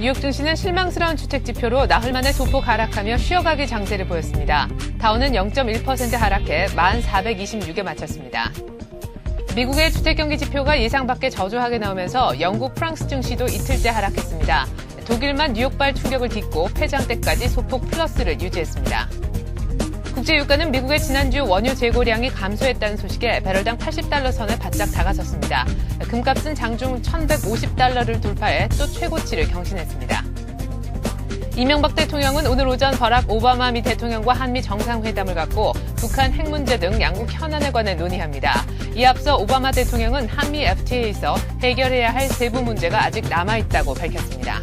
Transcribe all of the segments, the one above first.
뉴욕 증시는 실망스러운 주택 지표로 나흘 만에 소폭 하락하며 쉬어가기 장세를 보였습니다. 다우는 0.1% 하락해 1426에 마쳤습니다. 미국의 주택 경기 지표가 예상 밖의 저조하게 나오면서 영국, 프랑스 증시도 이틀째 하락했습니다. 독일만 뉴욕발 충격을 딛고 폐장 때까지 소폭 플러스를 유지했습니다. 국제유가는 미국의 지난주 원유 재고량이 감소했다는 소식에 배럴당 80달러 선에 바짝 다가섰습니다. 금값은 장중 1150달러를 돌파해 또 최고치를 경신했습니다. 이명박 대통령은 오늘 오전 버락 오바마 미 대통령과 한미 정상회담을 갖고 북한 핵 문제 등 양국 현안에 관해 논의합니다. 이에 앞서 오바마 대통령은 한미 FTA에서 해결해야 할 세부 문제가 아직 남아있다고 밝혔습니다.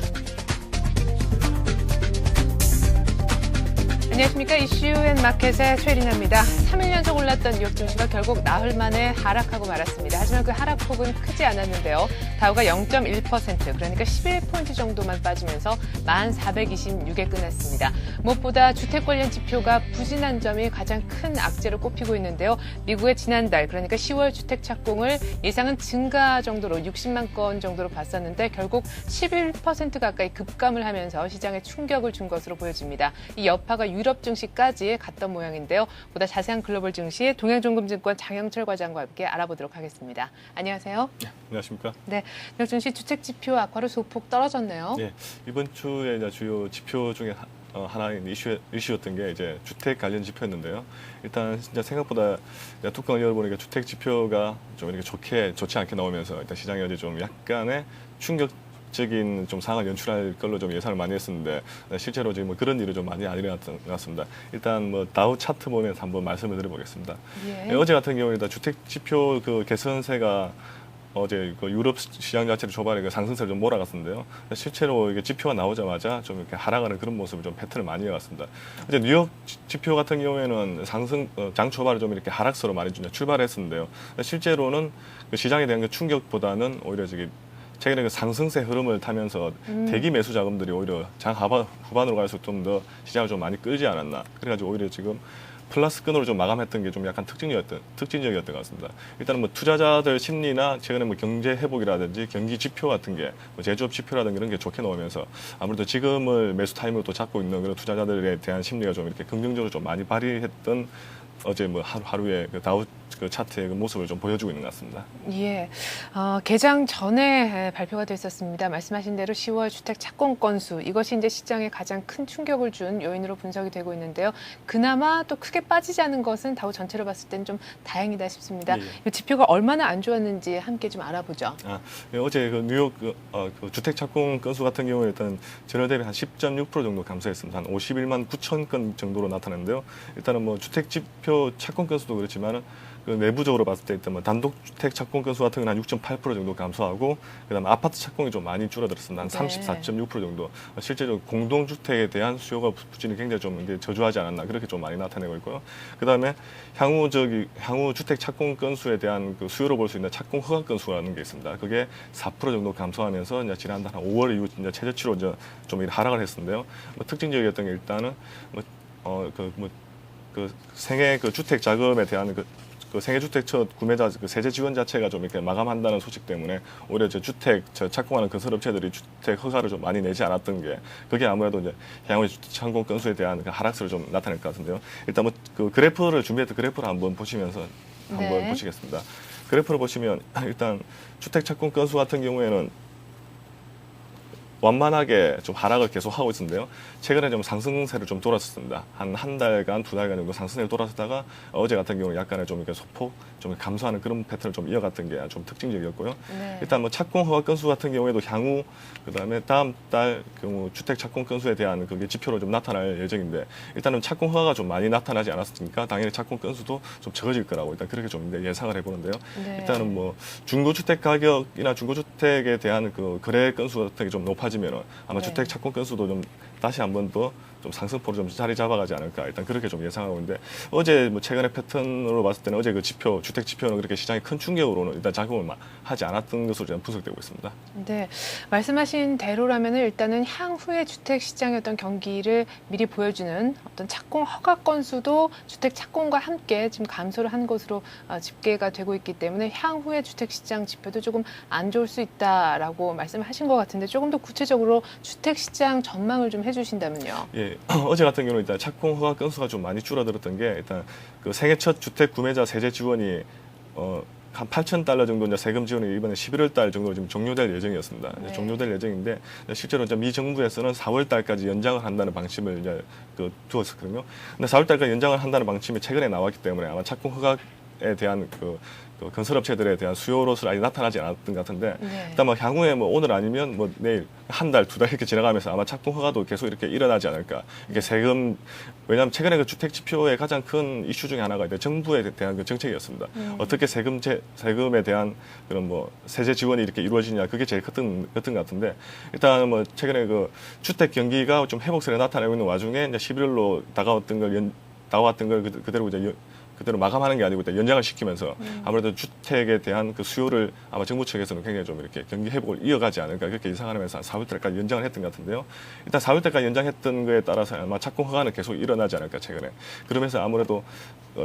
안녕하십니까. 이슈앤마켓의 최리나입니다. 3일 연속 올랐던 뉴욕 증시가 결국 나흘 만에 하락하고 말았습니다. 하지만 그 하락폭은 크지 않았는데요. 다우가 0.1% 그러니까 11포인트 정도만 빠지면서 1426에 끝났습니다. 무엇보다 주택 관련 지표가 부진한 점이 가장 큰 악재로 꼽히고 있는데요. 미국의 지난달 그러니까 10월 주택 착공을 예상은 증가 정도로 60만 건 정도로 봤었는데 결국 11% 가까이 급감을 하면서 시장에 충격을 준 것으로 보여집니다. 이 여파가 유럽 증시까지 갔던 모양인데요. 보다 자세한 글로벌 증시 동양종금증권 장영철 과장과 함께 알아보도록 하겠습니다. 안녕하세요. 네, 안녕하십니까. 네, 뉴욕 증시 주택 지표 악화로 소폭 떨어졌네요. 네, 이번 주에 이제 주요 지표 중에 하나인 이슈였던 게 이제 주택 관련 지표였는데요. 일단 진짜 생각보다 뚜껑을 열어보니까 주택 지표가 좀 이렇게 좋지 않게 나오면서 일단 시장이 어제 좀 약간의 충격적인 좀 상황을 연출할 걸로 좀 예상을 많이 했었는데 실제로 지금 뭐 그런 일이 좀 많이 안 일어났습니다. 일단 뭐 다우 차트 보면서 한번 말씀을 드려보겠습니다. 예. 네, 어제 같은 경우에 주택 지표 그 개선세가 어제 그 유럽 시장 자체를 초반에 그 상승세를 좀 몰아갔었는데요. 실제로 이게 지표가 나오자마자 좀 이렇게 하락하는 그런 모습을 좀 패턴을 많이 이어갔습니다. 이제 뉴욕 지표 같은 경우에는 장 초반에 좀 이렇게 하락세로 많이 출발했었는데요. 실제로는 그 시장에 대한 그 충격보다는 오히려 최근에 그 상승세 흐름을 타면서 대기 매수 자금들이 오히려 장 후반으로 갈수록 좀 더 시장을 좀 많이 끌지 않았나. 그래가지고 오히려 지금 플러스끈으로 좀 마감했던 게 좀 약간 특징적이었던 것 같습니다. 일단은 뭐 투자자들 심리나 최근에 뭐 경제 회복이라든지 경기 지표 같은 게 뭐 제조업 지표라든지 이런 게 좋게 나오면서 아무래도 지금을 매수 타임으로 또 잡고 있는 그런 투자자들에 대한 심리가 좀 이렇게 긍정적으로 좀 많이 발휘했던 어제 뭐 하루에 그 다우 그 차트의 그 모습을 좀 보여주고 있는 것 같습니다. 예, 개장 전에 발표가 됐었습니다. 말씀하신 대로 10월 주택 착공 건수 이것이 이제 시장에 가장 큰 충격을 준 요인으로 분석이 되고 있는데요. 그나마 또 크게 빠지지 않은 것은 다우 전체로 봤을 때는 좀 다행이다 싶습니다. 예. 이 지표가 얼마나 안 좋았는지 함께 좀 알아보죠. 예, 어제 그 뉴욕 그 주택 착공 건수 같은 경우에 일단 전월 대비 한 10.6% 정도 감소했습니다. 한 51만 9천 건 정도로 나타났는데요. 일단은 뭐 주택 지표 착공 건수도 그렇지만은 그 내부적으로 봤을 때 일단 뭐 단독주택 착공 건수 같은 경우는 한 6.8% 정도 감소하고 그다음에 아파트 착공이 좀 많이 줄어들었습니다. 한 34.6% 정도. 실제로 공동주택에 대한 수요가 부진이 굉장히 좀 이제 저조하지 않았나 그렇게 좀 많이 나타내고 있고요. 그다음에 향후 주택 착공 건수에 대한 그 수요로 볼 수 있는 착공 허가 건수라는 게 있습니다. 그게 4% 정도 감소하면서 이제 지난달 한 5월 이후 이제 최저치로 이제 좀 하락을 했었는데요. 뭐 특징적이었던 게 일단은 그 생애 그 주택 자금에 대한 그 생애주택 첫 구매자 그 세제 지원 자체가 좀 이렇게 마감한다는 소식 때문에 오히려 착공하는 건설업체들이 주택 허가를 좀 많이 내지 않았던 게 그게 아무래도 이제 향후 주택 착공 건수에 대한 그 하락세를 좀 나타낼 것 같은데요. 일단 뭐 그 그래프를 준비했던 그래프를 한번 보시면서 한번 보시겠습니다. 그래프를 보시면 일단 주택 착공 건수 같은 경우에는 완만하게 좀 하락을 계속 하고 있었는데요. 최근에 좀 상승세를 좀 돌았었습니다. 한 달간, 두 달간 정도 상승세를 돌았다가 어제 같은 경우 약간의 좀 이렇게 소폭 좀 감소하는 그런 패턴을 좀 이어갔던 게 좀 특징적이었고요. 네. 일단 뭐 착공 허가 건수 같은 경우에도 향후 그다음에 다음 달 경우 주택 착공 건수에 대한 그게 지표로 좀 나타날 예정인데 일단은 착공 허가가 좀 많이 나타나지 않았으니까 당연히 착공 건수도 좀 적어질 거라고 일단 그렇게 좀 예상을 해보는데요. 네. 일단은 뭐 중고주택 가격이나 중고주택에 대한 그 거래 건수 같은 게 좀 높아지면은 아마 주택 착공 건수도 좀 다시 한 번 더 좀 상승포로 좀 자리 잡아가지 않을까 일단 그렇게 좀 예상하고 있는데 어제 뭐 최근의 패턴으로 봤을 때는 어제 그 지표 주택 지표는 그렇게 시장에 큰 충격으로는 일단 작용을 하지 않았던 것으로 좀 분석되고 있습니다. 네, 말씀하신 대로라면 일단은 향후의 주택 시장의 어떤 경기를 미리 보여주는 어떤 착공 허가 건수도 주택 착공과 함께 지금 감소를 한 것으로 집계가 되고 있기 때문에 향후의 주택 시장 지표도 조금 안 좋을 수 있다라고 말씀하신 것 같은데 조금 더 구체적으로 주택 시장 전망을 좀 해주신다면요. 예, 어제 같은 경우는 일단 착공 허가 건수가 좀 많이 줄어들었던 게 일단 그 생애 첫 주택 구매자 세제 지원이 한 $8,000 정도 이제 세금 지원이 이번에 11월 달 정도로 지금 종료될 예정이었습니다. 네. 종료될 예정인데 실제로 이제 미 정부에서는 4월 달까지 연장을 한다는 방침을 이제 두었었거든요. 근데 4월 달까지 연장을 한다는 방침이 최근에 나왔기 때문에 아마 착공 허가에 대한 그 건설업체들에 대한 수요로서 아직 나타나지 않았던 것 같은데 네. 일단 뭐 향후에 뭐 오늘 아니면 뭐 내일 한 달, 두 달 이렇게 지나가면서 아마 착공 허가도 계속 이렇게 일어나지 않을까. 이게 세금 왜냐하면 최근에 그 주택 지표의 가장 큰 이슈 중에 하나가 이제 정부에 대한 그 정책이었습니다. 어떻게 세금에 대한 그런 뭐 세제 지원이 이렇게 이루어지냐 그게 제일 컸던 것 같은데 일단 뭐 최근에 그 주택 경기가 좀 회복세를 나타내고 있는 와중에 이제 11월로 나왔던 걸 그대로 이제 그대로 마감하는 게 아니고 일단 연장을 시키면서 아무래도 주택에 대한 그 수요를 아마 정부 측에서는 굉장히 좀 이렇게 경기 회복을 이어가지 않을까 그렇게 예상하면서 4월 달까지 연장을 했던 것 같은데요. 일단 4월 달까지 연장했던 거에 따라서 아마 착공 허가는 계속 일어나지 않을까 최근에. 그러면서 아무래도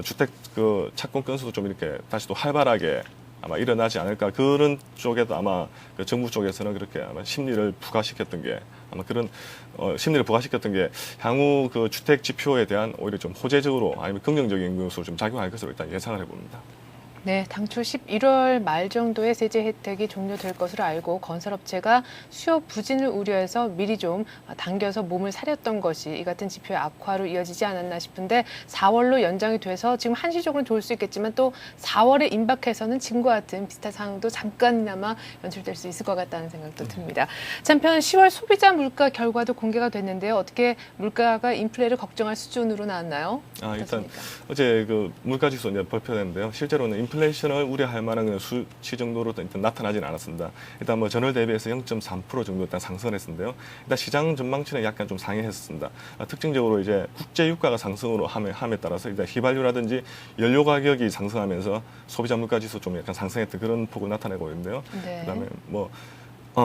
주택 그 착공 건수도 좀 이렇게 다시 또 활발하게 아마 일어나지 않을까 그런 쪽에도 아마 그 정부 쪽에서는 그렇게 아마 심리를 부과시켰던 게 아마 그런 심리를 부과시켰던 게 향후 그 주택 지표에 대한 오히려 좀 호재적으로 아니면 긍정적인 것으로 좀 작용할 것으로 일단 예상을 해봅니다. 네, 당초 11월 말 정도에 세제 혜택이 종료될 것으로 알고 건설업체가 수요 부진을 우려해서 미리 좀 당겨서 몸을 사렸던 것이 이 같은 지표의 악화로 이어지지 않았나 싶은데 4월로 연장이 돼서 지금 한시적으로는 좋을 수 있겠지만 또 4월에 임박해서는 지금과 같은 비슷한 상황도 잠깐이나마 연출될 수 있을 것 같다는 생각도 듭니다. 한편 10월 소비자 물가 결과도 공개가 됐는데요. 어떻게 물가가 인플레를 걱정할 수준으로 나왔나요? 일단 어제 그 물가 지수 이제 발표됐는데요. 실제로는 인플레이션을 우려할 만한 수치 정도로 일단 나타나지는 않았습니다. 일단 뭐 전월 대비해서 0.3% 정도 일단 상승을 했는데요. 일단 시장 전망치는 약간 좀 상회했습니다. 특징적으로 이제 국제 유가가 상승으로 함에 따라서 일단 휘발유라든지 연료 가격이 상승하면서 소비자 물가 지수 좀 약간 상승했던 그런 폭을 나타내고 있는데요. 네. 그다음에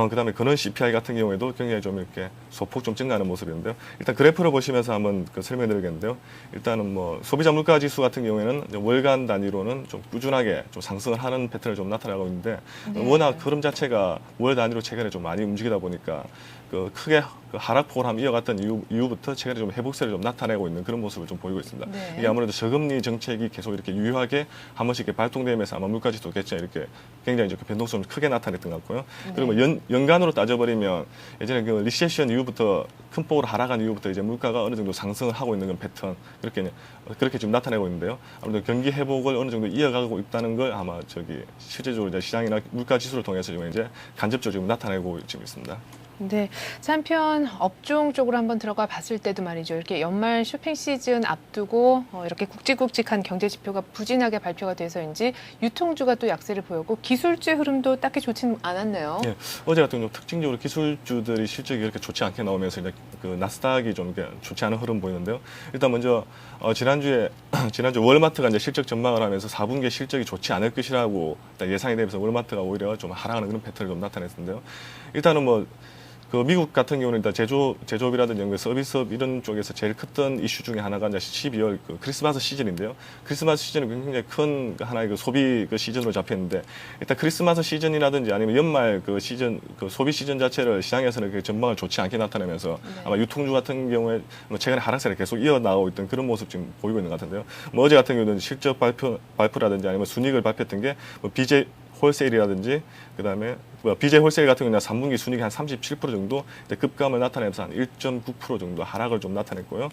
그다음에 근원 CPI 같은 경우에도 굉장히 좀 이렇게 소폭 좀 증가하는 모습인데요. 일단 그래프를 보시면서 한번 설명드리겠는데요. 일단은 뭐 소비자 물가 지수 같은 경우에는 월간 단위로는 좀 꾸준하게 좀 상승을 하는 패턴을 좀 나타나고 있는데 네. 워낙 흐름 자체가 월 단위로 최근에 좀 많이 움직이다 보니까 그 크게 하락폭을 한번 이어갔던 이후부터 최근에 좀 회복세를 좀 나타내고 있는 그런 모습을 좀 보이고 있습니다. 네. 이게 아무래도 저금리 정책이 계속 이렇게 유효하게 한 번씩 이렇게 발동되면서 아마 물가지수도 이렇게 굉장히 이렇게 변동성을 크게 나타냈던 것 같고요. 그리고 뭐 연간으로 따져버리면 예전에 그 리세션 이후부터 큰 폭으로 하락한 이후부터 이제 물가가 어느 정도 상승을 하고 있는 그런 패턴 그렇게 지금 나타내고 있는데요. 아무래도 경기 회복을 어느 정도 이어가고 있다는 걸 아마 실제적으로 이제 시장이나 물가 지수를 통해서 지금 이제 간접적으로 나타내고 지금 있습니다. 네. 한편 업종 쪽으로 한번 들어가 봤을 때도 말이죠. 이렇게 연말 쇼핑 시즌 앞두고 이렇게 굵직굵직한 경제 지표가 부진하게 발표가 돼서인지 유통주가 또 약세를 보였고 기술주의 흐름도 딱히 좋지는 않았네요. 예, 어제 같은 경우 특징적으로 기술주들이 실적이 이렇게 좋지 않게 나오면서 이제 그 나스닥이 좀 이렇게 좋지 않은 흐름 보이는데요. 일단 먼저 지난주 월마트가 이제 실적 전망을 하면서 4분기 실적이 좋지 않을 것이라고 예상이 되면서 월마트가 오히려 좀 하락하는 그런 패턴을 좀 나타냈는데요. 일단은 그 미국 같은 경우는 일단 제조업이라든지 서비스업 이런 쪽에서 제일 컸던 이슈 중에 하나가 이제 12월 그 크리스마스 시즌인데요. 크리스마스 시즌은 굉장히 큰 하나의 그 소비 그 시즌으로 잡혔는데 일단 크리스마스 시즌이라든지 아니면 연말 그 시즌 그 소비 시즌 자체를 시장에서는 그 전망을 좋지 않게 나타내면서 아마 유통주 같은 경우에 최근에 하락세를 계속 이어나가고 있던 그런 모습 지금 보이고 있는 것 같은데요. 어제 같은 경우는 실적 발표라든지 아니면 순이익을 발표했던 게 BJ 홀세일이라든지 그다음에 BJ 홀세일 같은 경우는 3분기 순이익이 한 37% 정도 급감을 나타내면서 한 1.9% 정도 하락을 좀 나타냈고요.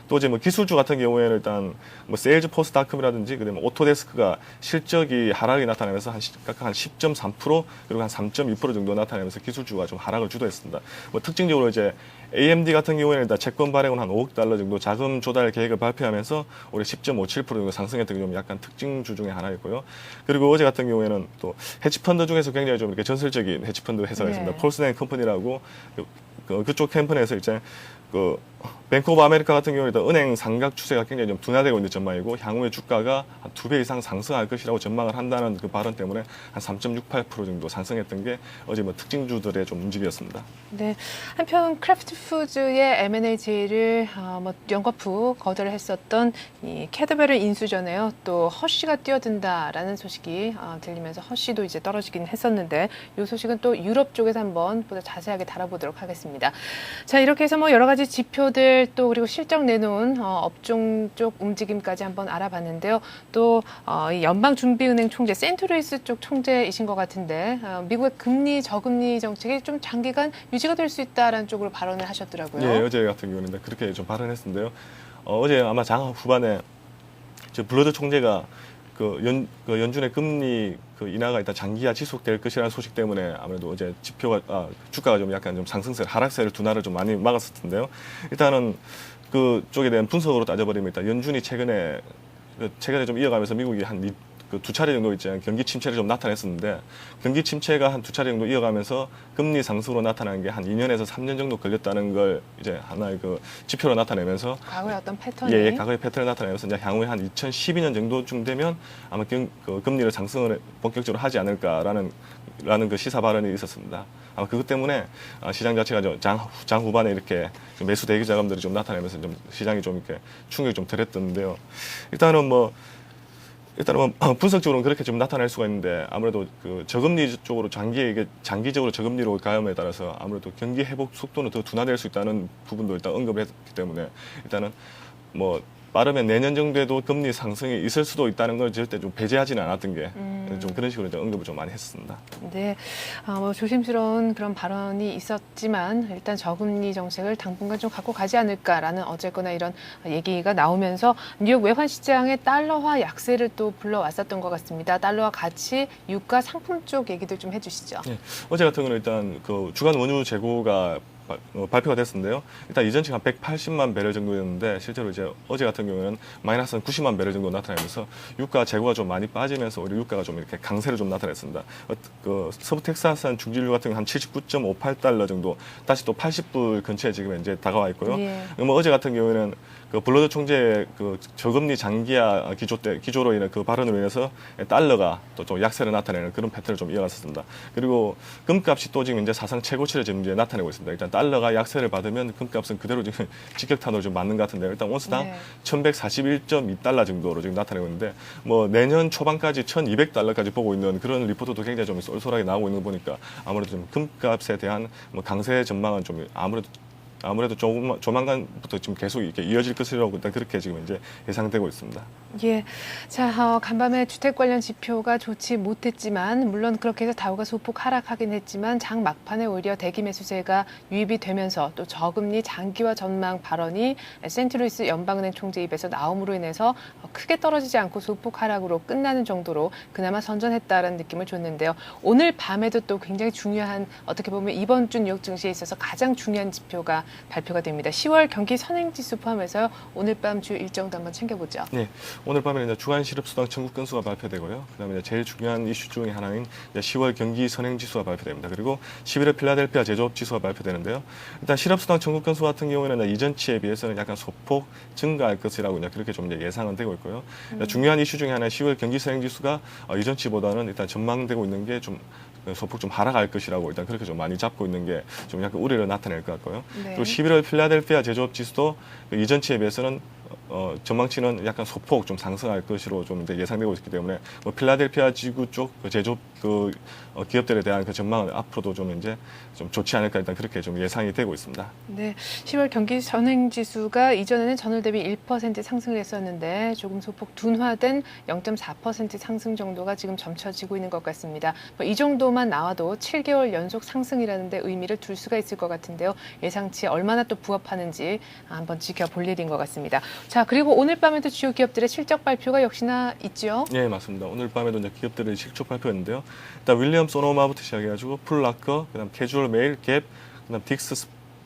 또 이제 기술주 같은 경우에는 일단 세일즈포스닷컴이라든지 그다음에 오토데스크가 실적이 하락이 나타내면서 각각 한 10.3% 그리고 한 3.2% 정도 나타내면서 기술주가 좀 하락을 주도했습니다. 특징적으로 이제 AMD 같은 경우에는 일단 채권 발행은 한 $5억 정도 자금 조달 계획을 발표하면서 올해 10.57% 정도 상승했던 게 좀 약간 특징주 중에 하나였고요. 그리고 어제 같은 경우에는 또 헤지펀드 중에서 굉장히 좀 이렇게 전설적인 헤지펀드 회사가 있습니다. 폴슨 앤 컴퍼니라고 그쪽 캠프 내에서 이제 그 뱅크 오브 아메리카 같은 경우에는 은행 상각 추세가 굉장히 좀 둔화되고 있는 전망이고 향후에 주가가 한 2배 이상 상승할 것이라고 전망을 한다는 그 발언 때문에 한 3.68% 정도 상승했던 게 어제 뭐 특징주들의 좀 움직이었습니다. 네. 한편 크래프트 푸즈의 M&A 제의를 연거푸 거절을 했었던 이 캐드베리 인수전에요. 또 허쉬가 뛰어든다라는 소식이 들리면서 허쉬도 이제 떨어지긴 했었는데 이 소식은 또 유럽 쪽에서 한번 보다 자세하게 다뤄보도록 하겠습니다. 자, 이렇게 해서 뭐 여러 가지 지표들 또 그리고 실적 내놓은 업종 쪽 움직임까지 한번 알아봤는데요. 또 이 연방준비은행 총재 센트루이스 쪽 총재이신 것 같은데 미국의 금리 저금리 정책이 좀 장기간 유지가 될 수 있다라는 쪽으로 발언을 하셨더라고요. 예, 어제 같은 경우는 그렇게 좀 발언했는데요. 어제 아마 장 후반에 블러드 총재가 연준의 금리 인하가 일단 장기화 지속될 것이라는 소식 때문에 아무래도 어제 주가가 좀 약간 좀 상승세, 하락세를 둔화를 좀 많이 막았을 텐데요. 일단은 그 쪽에 대한 분석으로 따져버리면 일단 연준이 최근에 좀 이어가면서 미국이 한 두 차례 정도 있지 경기 침체를 좀 나타냈었는데 경기 침체가 한 두 차례 정도 이어가면서 금리 상승으로 나타나는 게 한 2년에서 3년 정도 걸렸다는 걸 이제 하나의 그 지표로 나타내면서 과거의 어떤 패턴이 예, 과거의 패턴을 나타내면서 이제 향후에 한 2012년 정도쯤 되면 아마 금리를 상승을 본격적으로 하지 않을까라는 그 시사 발언이 있었습니다. 아마 그것 때문에 시장 자체가 장 후반에 이렇게 매수 대기 자금들이 좀 나타나면서 좀 시장이 좀 이렇게 충격이 좀 덜했던데요. 일단은 분석적으로는 그렇게 좀 나타날 수가 있는데 아무래도 그 저금리 쪽으로 장기적으로 저금리로 가염에 따라서 아무래도 경기 회복 속도는 더 둔화될 수 있다는 부분도 일단 언급을 했기 때문에 일단은 뭐 빠르면 내년 정도에도 금리 상승이 있을 수도 있다는 걸 절대 좀 배제하지는 않았던 게 좀 그런 식으로 이제 언급을 좀 많이 했습니다. 네, 조심스러운 그런 발언이 있었지만 일단 저금리 정책을 당분간 좀 갖고 가지 않을까라는 어쨌거나 이런 얘기가 나오면서 뉴욕 외환 시장의 달러화 약세를 또 불러왔었던 것 같습니다. 달러화 가치, 유가, 상품 쪽 얘기들 좀 해주시죠. 네, 어제 같은 경우는 일단 그 주간 원유 재고가 발표가 됐는데요. 일단 이전치 한 180만 배럴 정도였는데 실제로 이제 어제 같은 경우에는 마이너스 한 90만 배럴 정도 나타나면서 유가 재고가 좀 많이 빠지면서 오히려 유가가 좀 이렇게 강세를 좀 나타냈습니다. 그 서부 텍사스산 중진유 같은 경우 한 79.58달러 정도 다시 또 80불 근처에 지금 이제 다가와 있고요. 예. 뭐 어제 같은 경우에는 그 블러드 총재의 그 저금리 장기화 기조로 인한 그 발언으로 인해서 달러가 또 좀 약세를 나타내는 그런 패턴을 좀 이어갔었습니다. 그리고 금값이 또 지금 이제 사상 최고치를 지금 이제 나타내고 있습니다. 일단 달러가 약세를 받으면 금값은 그대로 지금 직격탄으로 좀 맞는 것 같은데요. 일단 온스당 네. 1,141.2달러 정도로 지금 나타내고 있는데 뭐 내년 초반까지 1,200달러까지 보고 있는 그런 리포트도 굉장히 좀 쏠쏠하게 나오고 있는 거 보니까 아무래도 좀 금값에 대한 뭐 강세 전망은 좀 아무래도 조만간부터 지금 계속 이렇게 이어질 것이라고 일단 그렇게 지금 이제 예상되고 있습니다. 예. 자, 간밤에 주택 관련 지표가 좋지 못했지만, 물론 그렇게 해서 다우가 소폭 하락하긴 했지만, 장 막판에 오히려 대기 매수세가 유입이 되면서 또 저금리 장기화 전망 발언이 센트루이스 연방은행 총재 입에서 나옴으로 인해서 크게 떨어지지 않고 소폭 하락으로 끝나는 정도로 그나마 선전했다라는 느낌을 줬는데요. 오늘 밤에도 또 굉장히 중요한, 어떻게 보면 이번 주 뉴욕 증시에 있어서 가장 중요한 지표가 발표가 됩니다. 10월 경기 선행지수 포함해서 오늘 밤 주 일정도 한번 챙겨보죠. 네, 오늘 밤에는 이제 주간 실업수당 청구 건수가 발표되고요. 그다음에 이제 제일 중요한 이슈 중에 하나인 이제 10월 경기 선행지수가 발표됩니다. 그리고 11월 필라델피아 제조업 지수가 발표되는데요. 일단 실업수당 청구 건수 같은 경우에는 이전치에 비해서는 약간 소폭 증가할 것이라고 이제 그렇게 좀 이제 예상은 되고 있고요. 중요한 이슈 중에 하나인 10월 경기 선행지수가 이전치보다는 일단 전망되고 있는 게 좀 소폭 좀 하락할 것이라고 일단 그렇게 좀 많이 잡고 있는 게 좀 약간 우려를 나타낼 것 같고요. 네. 그리고 11월 필라델피아 제조업 지수도 이전치에 비해서는 전망치는 약간 소폭 좀 상승할 것으로 좀 이제 예상되고 있기 때문에 뭐 필라델피아 지구 쪽 제조업 기업들에 대한 그 전망은 앞으로도 좀 이제 좀 좋지 않을까 일단 그렇게 좀 예상이 되고 있습니다. 네, 10월 경기 선행지수가 이전에는 전월 대비 1% 상승을 했었는데 조금 소폭 둔화된 0.4% 상승 정도가 지금 점쳐지고 있는 것 같습니다. 이 정도만 나와도 7개월 연속 상승이라는 데 의미를 둘 수가 있을 것 같은데요. 예상치에 얼마나 또 부합하는지 한번 지켜볼 일인 것 같습니다. 자, 그리고 오늘 밤에도 주요 기업들의 실적 발표가 역시나 있죠? 네, 맞습니다. 오늘 밤에도 이제 기업들의 실적 발표였는데요. 일단 윌리엄 소노마부터 시작해가지고 풀라커, 그다음 캐주얼 메일, 갭, 그다음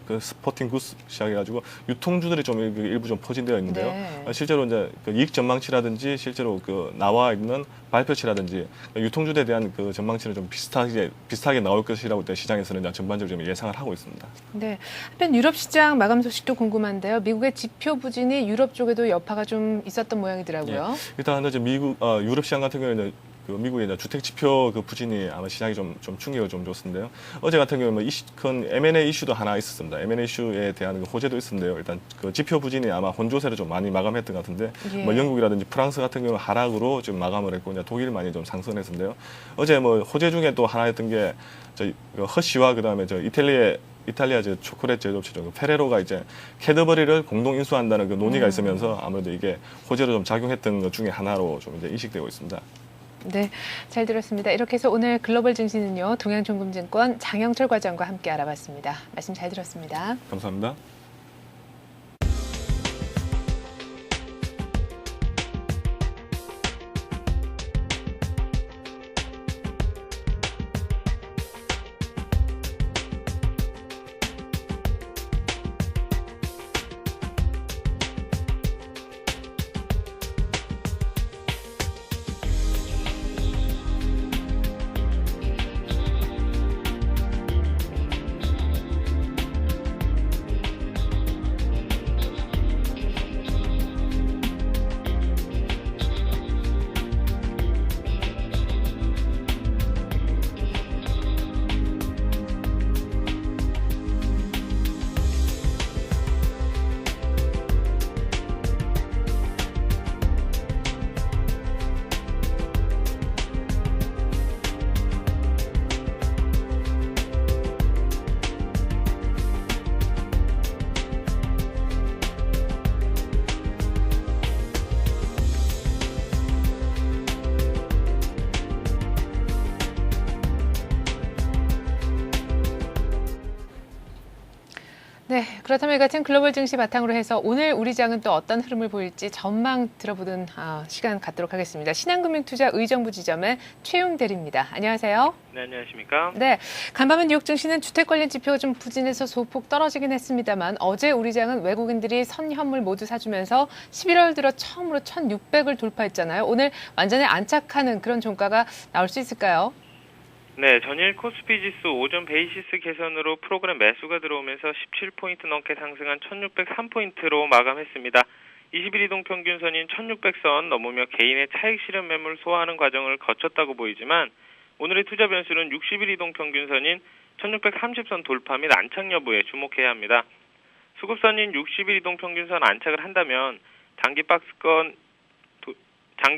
그 스포팅 굿즈 시작해가지고 유통주들이 좀 일부 좀 포진되어 있는데요. 네. 실제로 이제 그 이익 전망치라든지 실제로 그 나와 있는 발표치라든지 유통주에 대한 그 전망치는 좀 비슷하게 나올 것이라고 시장에서는 이제 전반적으로 좀 예상을 하고 있습니다. 네. 한편 유럽 시장 마감 소식도 궁금한데요. 미국의 지표 부진이 유럽 쪽에도 여파가 좀 있었던 모양이더라고요. 일단 이제 유럽 시장 같은 경우에는 그 미국의 이제 주택 지표 그 부진이 아마 시장이 좀 충격을 좀 줬었는데요. 어제 같은 경우는 큰 M&A 이슈도 하나 있었습니다. M&A 이슈에 대한 그 호재도 있었는데요. 일단 그 지표 부진이 아마 혼조세를 좀 많이 마감했던 것 같은데, 예. 뭐 영국이라든지 프랑스 같은 경우 하락으로 좀 마감을 했고, 이제 독일 많이 좀 상승했었는데요. 어제 뭐 호재 중에 또 하나였던 게 저희 그 허쉬와 그다음에 저 이탈리아 초콜릿 제조업체죠. 페레로가 이제 캐드버리를 공동 인수한다는 그 논의가 있으면서 아무래도 이게 호재로 좀 작용했던 것 중에 하나로 좀 이제 인식되고 있습니다. 네, 잘 들었습니다. 이렇게 해서 오늘 글로벌 증시는요, 동양종금증권 장영철 과장과 함께 알아봤습니다. 말씀 잘 들었습니다. 감사합니다. 네, 그렇다면 이 같은 글로벌 증시 바탕으로 해서 오늘 우리 장은 또 어떤 흐름을 보일지 전망 들어보는 시간 갖도록 하겠습니다. 신한금융투자 의정부 지점의 최용 대리입니다. 안녕하세요. 네, 안녕하십니까? 네, 간밤에 뉴욕 증시는 주택 관련 지표가 좀 부진해서 소폭 떨어지긴 했습니다만 어제 우리 장은 외국인들이 선현물 모두 사주면서 11월 들어 처음으로 1,600을 돌파했잖아요. 오늘 완전히 안착하는 그런 종가가 나올 수 있을까요? 네, 전일 코스피 지수 오전 베이시스 개선으로 프로그램 매수가 들어오면서 17포인트 넘게 상승한 1603포인트로 마감했습니다. 20일 이동 평균선인 1600선 넘으며 개인의 차익 실현 매물 소화하는 과정을 거쳤다고 보이지만 오늘의 투자 변수는 60일 이동 평균선인 1630선 돌파 및 안착 여부에 주목해야 합니다. 수급선인 60일 이동 평균선 안착을 한다면 장기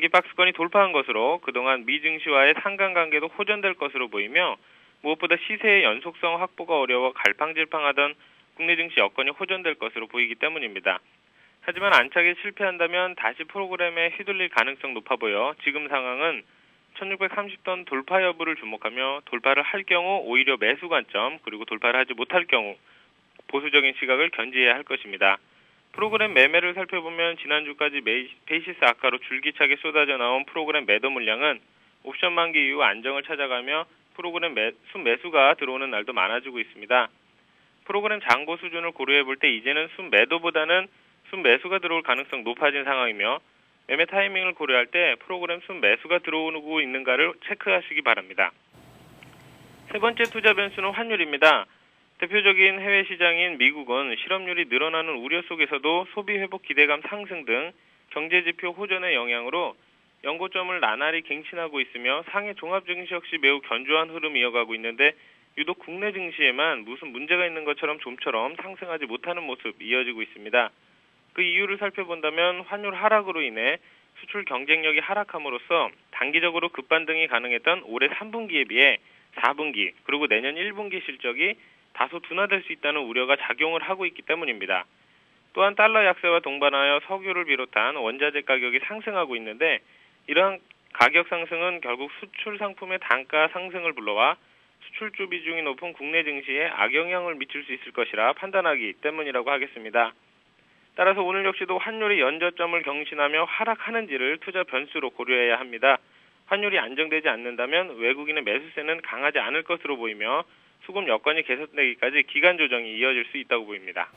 박스권이 돌파한 것으로 그동안 미 증시와의 상관관계도 호전될 것으로 보이며 무엇보다 시세의 연속성 확보가 어려워 갈팡질팡하던 국내 증시 여건이 호전될 것으로 보이기 때문입니다. 하지만 안착에 실패한다면 다시 프로그램에 휘둘릴 가능성 높아 보여 지금 상황은 1630선 돌파 여부를 주목하며 돌파를 할 경우 오히려 매수 관점, 그리고 돌파를 하지 못할 경우 보수적인 시각을 견지해야 할 것입니다. 프로그램 매매를 살펴보면 지난주까지 베이시스 악화로 줄기차게 쏟아져 나온 프로그램 매도 물량은 옵션 만기 이후 안정을 찾아가며 프로그램 순매수가 들어오는 날도 많아지고 있습니다. 프로그램 잔고 수준을 고려해 볼 때 이제는 순매도보다는 순매수가 들어올 가능성 높아진 상황이며 매매 타이밍을 고려할 때 프로그램 순매수가 들어오고 있는가를 체크하시기 바랍니다. 세 번째 투자 변수는 환율입니다. 대표적인 해외 시장인 미국은 실업률이 늘어나는 우려 속에서도 소비 회복 기대감 상승 등 경제 지표 호전의 영향으로 연고점을 나날이 갱신하고 있으며 상해 종합 증시 역시 매우 견조한 흐름이 이어가고 있는데 유독 국내 증시에만 무슨 문제가 있는 것처럼 좀처럼 상승하지 못하는 모습 이어지고 있습니다. 그 이유를 살펴본다면 환율 하락으로 인해 수출 경쟁력이 하락함으로써 단기적으로 급반등이 가능했던 올해 3분기에 비해 4분기 그리고 내년 1분기 실적이 다소 둔화될 수 있다는 우려가 작용을 하고 있기 때문입니다. 또한 달러 약세와 동반하여 석유를 비롯한 원자재 가격이 상승하고 있는데 이러한 가격 상승은 결국 수출 상품의 단가 상승을 불러와 수출주 비중이 높은 국내 증시에 악영향을 미칠 수 있을 것이라 판단하기 때문이라고 하겠습니다. 따라서 오늘 역시도 환율이 연저점을 경신하며 하락하는지를 투자 변수로 고려해야 합니다. 환율이 안정되지 않는다면 외국인의 매수세는 강하지 않을 것으로 보이며 수급 여건이 개선되기까지 기간 조정이 이어질 수 있다고 보입니다.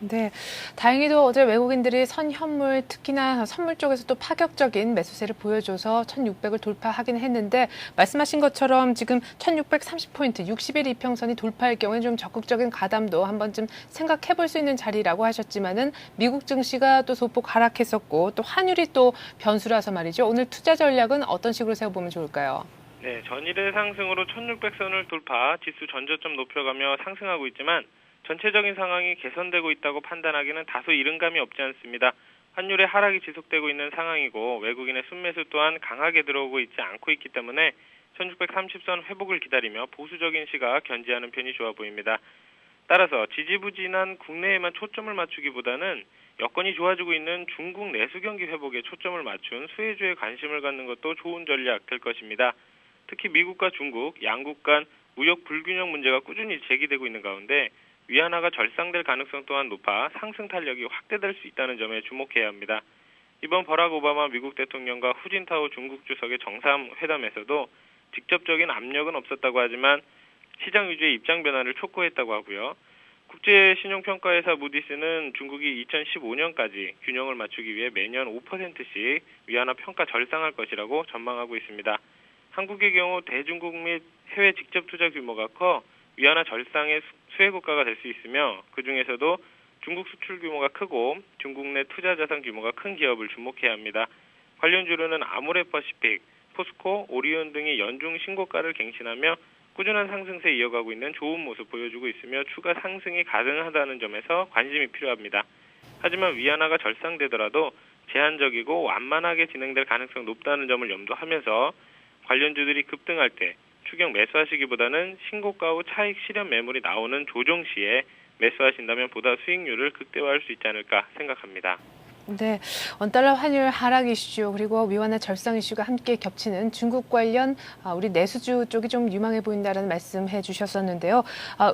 네, 다행히도 어제 외국인들이 선현물, 특히나 선물 쪽에서 또 파격적인 매수세를 보여줘서 1600을 돌파하긴 했는데 말씀하신 것처럼 지금 1630포인트, 60일 이평선이 돌파할 경우에 좀 적극적인 가담도 한 번쯤 생각해 볼 수 있는 자리라고 하셨지만은 미국 증시가 또 소폭 하락했었고 또 환율이 또 변수라서 말이죠. 오늘 투자 전략은 어떤 식으로 세워보면 좋을까요? 네, 전일의 상승으로 1600선을 돌파, 지수 전저점 높여가며 상승하고 있지만 전체적인 상황이 개선되고 있다고 판단하기는 다소 이른 감이 없지 않습니다. 환율의 하락이 지속되고 있는 상황이고 외국인의 순매수 또한 강하게 들어오고 있지 않고 있기 때문에 1630선 회복을 기다리며 보수적인 시각 견지하는 편이 좋아 보입니다. 따라서 지지부진한 국내에만 초점을 맞추기보다는 여건이 좋아지고 있는 중국 내수 경기 회복에 초점을 맞춘 수혜주에 관심을 갖는 것도 좋은 전략 될 것입니다. 특히 미국과 중국, 양국 간 무역 불균형 문제가 꾸준히 제기되고 있는 가운데 위안화가 절상될 가능성 또한 높아 상승 탄력이 확대될 수 있다는 점에 주목해야 합니다. 이번 버락 오바마 미국 대통령과 후진타오 중국 주석의 정상회담에서도 직접적인 압력은 없었다고 하지만 시장 위주의 입장 변화를 촉구했다고 하고요. 국제신용평가회사 무디스는 중국이 2015년까지 균형을 맞추기 위해 매년 5%씩 위안화 평가 절상할 것이라고 전망하고 있습니다. 한국의 경우 대중국 및 해외 직접 투자 규모가 커 위안화 절상의 수혜 국가가 될 수 있으며 그중에서도 중국 수출 규모가 크고 중국 내 투자 자산 규모가 큰 기업을 주목해야 합니다. 관련주로는 아모레퍼시픽, 포스코, 오리온 등이 연중 신고가를 갱신하며 꾸준한 상승세 이어가고 있는 좋은 모습 보여주고 있으며 추가 상승이 가능하다는 점에서 관심이 필요합니다. 하지만 위안화가 절상되더라도 제한적이고 완만하게 진행될 가능성 높다는 점을 염두하면서 관련주들이 급등할 때 추격 매수하시기보다는 신고가 후 차익 실현 매물이 나오는 조정 시에 매수하신다면 보다 수익률을 극대화할 수 있지 않을까 생각합니다. 네, 원달러 환율 하락 이슈 그리고 위안화 절상 이슈가 함께 겹치는 중국 관련 우리 내수주 쪽이 좀 유망해 보인다는 말씀해 주셨었는데요.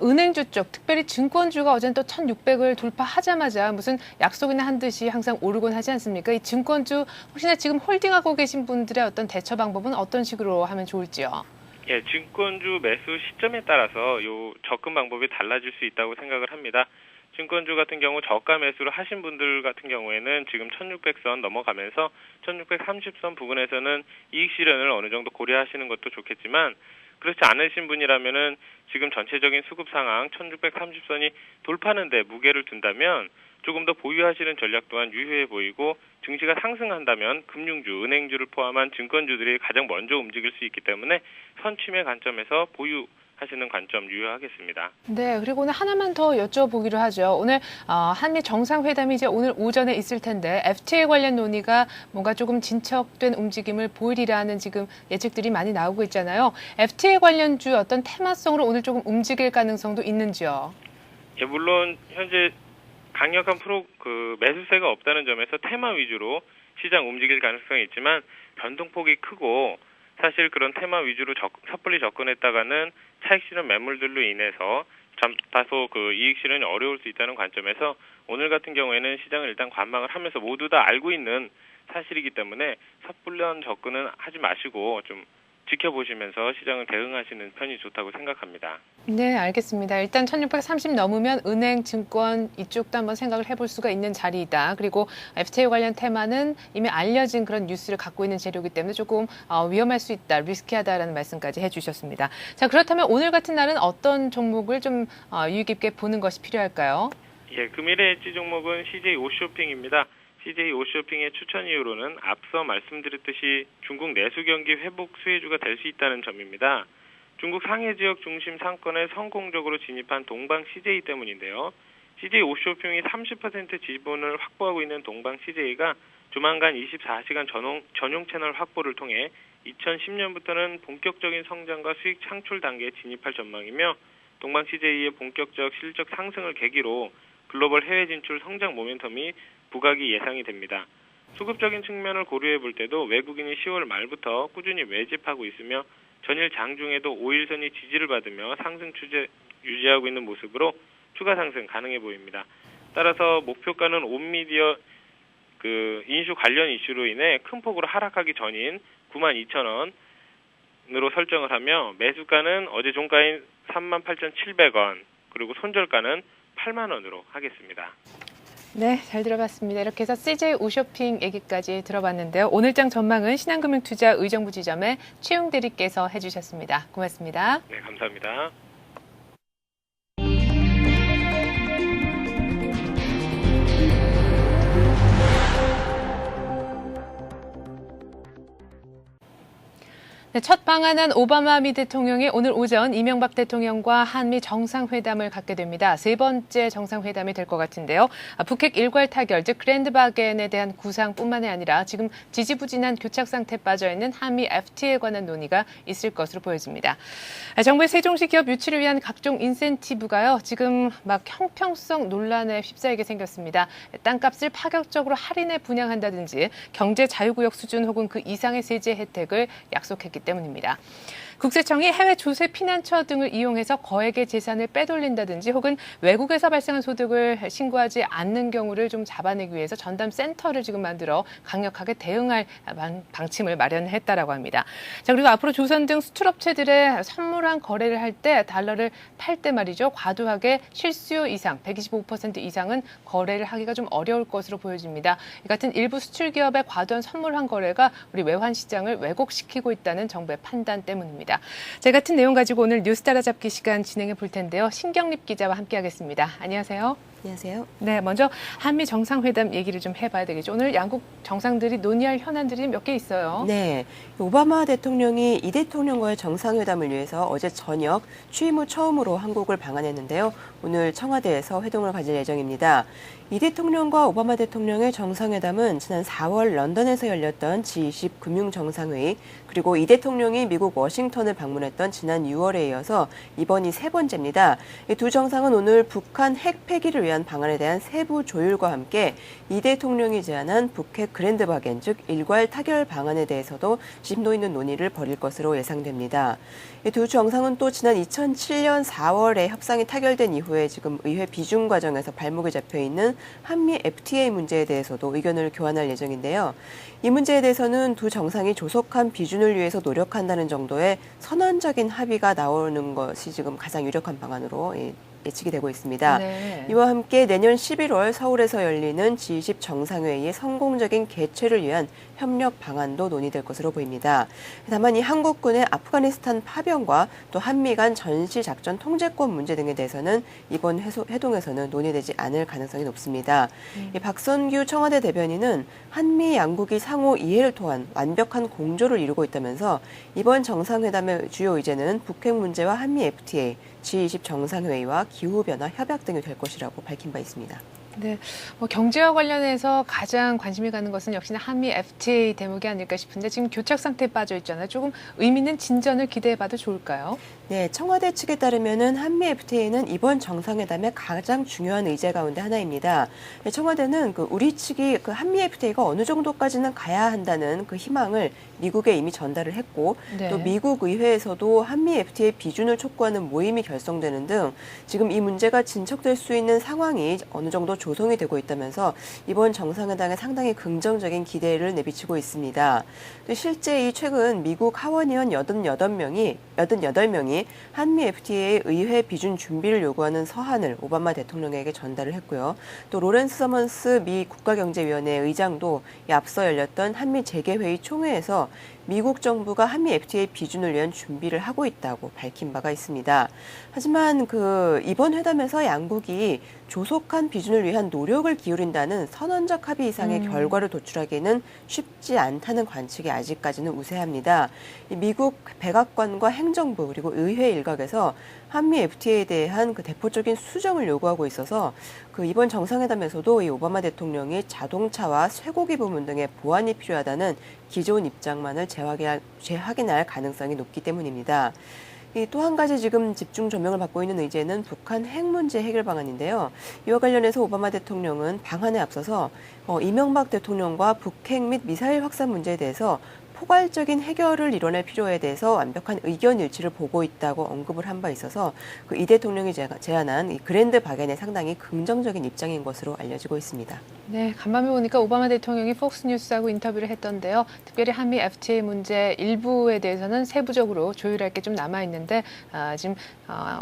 은행주 쪽, 특별히 증권주가 어제는 또 1600을 돌파하자마자 무슨 약속이나 한 듯이 항상 오르곤 하지 않습니까? 이 증권주 혹시나 지금 홀딩하고 계신 분들의 어떤 대처 방법은 어떤 식으로 하면 좋을지요? 예, 증권주 매수 시점에 따라서 요 접근 방법이 달라질 수 있다고 생각을 합니다. 증권주 같은 경우 저가 매수를 하신 분들 같은 경우에는 지금 1600선 넘어가면서 1630선 부근에서는 이익 실현을 어느 정도 고려하시는 것도 좋겠지만 그렇지 않으신 분이라면은 지금 전체적인 수급 상황 1630선이 돌파하는데 무게를 둔다면 조금 더 보유하시는 전략 또한 유효해 보이고 증시가 상승한다면 금융주, 은행주를 포함한 증권주들이 가장 먼저 움직일 수 있기 때문에 선취매 관점에서 보유하시는 관점 유효하겠습니다. 네, 그리고 오늘 하나만 더 여쭤보기로 하죠. 오늘 한미 정상회담이 이제 오늘 오전에 있을 텐데 FTA 관련 논의가 뭔가 조금 진척된 움직임을 보이리라는 지금 예측들이 많이 나오고 있잖아요. FTA 관련주 어떤 테마성으로 오늘 조금 움직일 가능성도 있는지요? 예, 물론 현재 강력한 매수세가 없다는 점에서 테마 위주로 시장 움직일 가능성이 있지만 변동폭이 크고 사실 그런 테마 위주로 섣불리 접근했다가는 차익 실현 매물들로 인해서 다소 이익 실현이 어려울 수 있다는 관점에서 오늘 같은 경우에는 시장을 일단 관망을 하면서 모두 다 알고 있는 사실이기 때문에 섣불리 접근은 하지 마시고 좀 지켜보시면서 시장을 대응하시는 편이 좋다고 생각합니다. 네, 알겠습니다. 일단 1630 넘으면 은행, 증권 이쪽도 한번 생각을 해볼 수가 있는 자리이다. 그리고 FTA 관련 테마는 이미 알려진 그런 뉴스를 갖고 있는 재료이기 때문에 조금 위험할 수 있다, 리스키하다라는 말씀까지 해주셨습니다. 자, 그렇다면 오늘 같은 날은 어떤 종목을 좀 유의 깊게 보는 것이 필요할까요? 예, 금일의 엣지 종목은 CJ 오쇼핑입니다. CJ 오쇼핑의 추천 이유로는 앞서 말씀드렸듯이 중국 내수 경기 회복 수혜주가 될 수 있다는 점입니다. 중국 상해 지역 중심 상권에 성공적으로 진입한 동방 CJ 때문인데요. CJ 오쇼핑이 30% 지분을 확보하고 있는 동방 CJ가 조만간 24시간 전용 채널 확보를 통해 2010년부터는 본격적인 성장과 수익 창출 단계에 진입할 전망이며 동방 CJ의 본격적 실적 상승을 계기로 글로벌 해외 진출 성장 모멘텀이 부각이 예상이 됩니다. 수급적인 측면을 고려해 볼 때도 외국인이 10월 말부터 꾸준히 매집하고 있으며 전일 장중에도 5일선이 지지를 받으며 상승 추세 유지하고 있는 모습으로 추가 상승 가능해 보입니다. 따라서 목표가는 온미디어 인수 관련 이슈로 인해 큰 폭으로 하락하기 전인 92,000원으로 설정을 하며 매수가는 어제 종가인 38,700원, 그리고 손절가는 8만 원으로 하겠습니다. 네, 잘 들어봤습니다. 이렇게 해서 CJ 우쇼핑 얘기까지 들어봤는데요. 오늘장 전망은 신한금융투자 의정부 지점의 최용 대리께서 해주셨습니다. 고맙습니다. 네, 감사합니다. 네, 첫 방한한 오바마 미 대통령이 오늘 오전 이명박 대통령과 한미 정상회담을 갖게 됩니다. 세 번째 정상회담이 될 것 같은데요. 북핵 일괄 타결, 즉 그랜드 바겐에 대한 구상뿐만이 아니라 지금 지지부진한 교착 상태에 빠져있는 한미 FTA에 관한 논의가 있을 것으로 보여집니다. 정부의 세종시 기업 유치를 위한 각종 인센티브가요, 지금 막 형평성 논란에 휩싸이게 생겼습니다. 땅값을 파격적으로 할인해 분양한다든지 경제 자유구역 수준 혹은 그 이상의 세제 혜택을 약속했기 때문입니다. 국세청이 해외 조세 피난처 등을 이용해서 거액의 재산을 빼돌린다든지 혹은 외국에서 발생한 소득을 신고하지 않는 경우를 좀 잡아내기 위해서 전담 센터를 지금 만들어 강력하게 대응할 방침을 마련했다라고 합니다. 자, 그리고 앞으로 조선 등 수출업체들의 선물한 거래를 할 때 달러를 팔 때 말이죠. 과도하게 실수요 이상 125% 이상은 거래를 하기가 좀 어려울 것으로 보여집니다. 이 같은 일부 수출 기업의 과도한 선물한 거래가 우리 외환 시장을 왜곡시키고 있다는 정부의 판단 때문입니다. 자, 같은 내용 가지고 오늘 뉴스 따라잡기 시간 진행해 볼 텐데요. 신경립 기자와 함께하겠습니다. 안녕하세요. 안녕하세요. 네, 먼저 한미 정상회담 얘기를 좀 해봐야 되겠죠. 오늘 양국 정상들이 논의할 현안들이 몇 개 있어요. 네, 오바마 대통령이 이 대통령과의 정상회담을 위해서 어제 저녁 취임 후 처음으로 한국을 방한했는데요. 오늘 청와대에서 회동을 가질 예정입니다. 이 대통령과 오바마 대통령의 정상회담은 지난 4월 런던에서 열렸던 G20 금융정상회의, 그리고 이 대통령이 미국 워싱턴을 방문했던 지난 6월에 이어서 이번이 세 번째입니다. 이 두 정상은 오늘 북한 핵 폐기를 위한 방안에 대한 세부 조율과 함께 이 대통령이 제안한 북핵 그랜드 바겐, 즉 일괄 타결 방안에 대해서도 심도 있는 논의를 벌일 것으로 예상됩니다. 이 두 정상은 또 지난 2007년 4월에 협상이 타결된 이후에 지금 의회 비준 과정에서 발목이 잡혀 있는 한미 FTA 문제에 대해서도 의견을 교환할 예정인데요. 이 문제에 대해서는 두 정상이 조속한 비준을 위해서 노력한다는 정도의 선언적인 합의가 나오는 것이 지금 가장 유력한 방안으로 예측이 되고 있습니다. 네. 이와 함께 내년 11월 서울에서 열리는 G20 정상회의의 성공적인 개최를 위한 협력 방안도 논의될 것으로 보입니다. 다만 이 한국군의 아프가니스탄 파병과 또 한미 간 전시작전 통제권 문제 등에 대해서는 이번 회동에서는 논의되지 않을 가능성이 높습니다. 이 박선규 청와대 대변인은 한미 양국이 상호 이해를 통한 완벽한 공조를 이루고 있다면서 이번 정상회담의 주요 의제는 북핵 문제와 한미 FTA, G20 정상회의와 기후변화 협약 등이 될 것이라고 밝힌 바 있습니다. 네, 경제와 관련해서 가장 관심이 가는 것은 역시나 한미 FTA 대목이 아닐까 싶은데 지금 교착 상태에 빠져 있잖아요. 조금 의미 있는 진전을 기대해봐도 좋을까요? 네, 청와대 측에 따르면은 한미 FTA는 이번 정상회담의 가장 중요한 의제 가운데 하나입니다. 청와대는 우리 측이 한미 FTA가 어느 정도까지는 가야 한다는 그 희망을 미국에 이미 전달을 했고, 네. 또 미국 의회에서도 한미 FTA 비준을 촉구하는 모임이 결성되는 등 지금 이 문제가 진척될 수 있는 상황이 어느 정도 조성이 되고 있다면서 이번 정상회담에 상당히 긍정적인 기대를 내비치고 있습니다. 또 실제 이 최근 미국 하원의원 88명이 한미 FTA의 의회 비준 준비를 요구하는 서한을 오바마 대통령에게 전달을 했고요. 또 로렌스 서먼스 미 국가경제위원회 의장도 앞서 열렸던 한미 재개회의 총회에서 미국 정부가 한미 FTA 비준을 위한 준비를 하고 있다고 밝힌 바가 있습니다. 하지만 이번 회담에서 양국이 조속한 비준을 위한 노력을 기울인다는 선언적 합의 이상의 결과를 도출하기는 쉽지 않다는 관측이 아직까지는 우세합니다. 미국 백악관과 행정부 그리고 의회 일각에서 한미 FTA에 대한 대표적인 수정을 요구하고 있어서 이번 정상회담에서도 이 오바마 대통령이 자동차와 쇠고기 부문 등의 보완이 필요하다는 기존 입장만을 재확인할 가능성이 높기 때문입니다. 또 한 가지 지금 집중 조명을 받고 있는 의제는 북한 핵 문제 해결 방안인데요. 이와 관련해서 오바마 대통령은 방안에 앞서서 이명박 대통령과 북핵 및 미사일 확산 문제에 대해서 포괄적인 해결을 이뤄낼 필요에 대해서 완벽한 의견 일치를 보고 있다고 언급을 한 바 있어서 그 이 대통령이 제안한 이 그랜드 박앤에 상당히 긍정적인 입장인 것으로 알려지고 있습니다. 네, 간밤에 보니까 오바마 대통령이 폭스뉴스하고 인터뷰를 했던데요. 특별히 한미 FTA 문제 일부에 대해서는 세부적으로 조율할 게 좀 남아 있는데 지금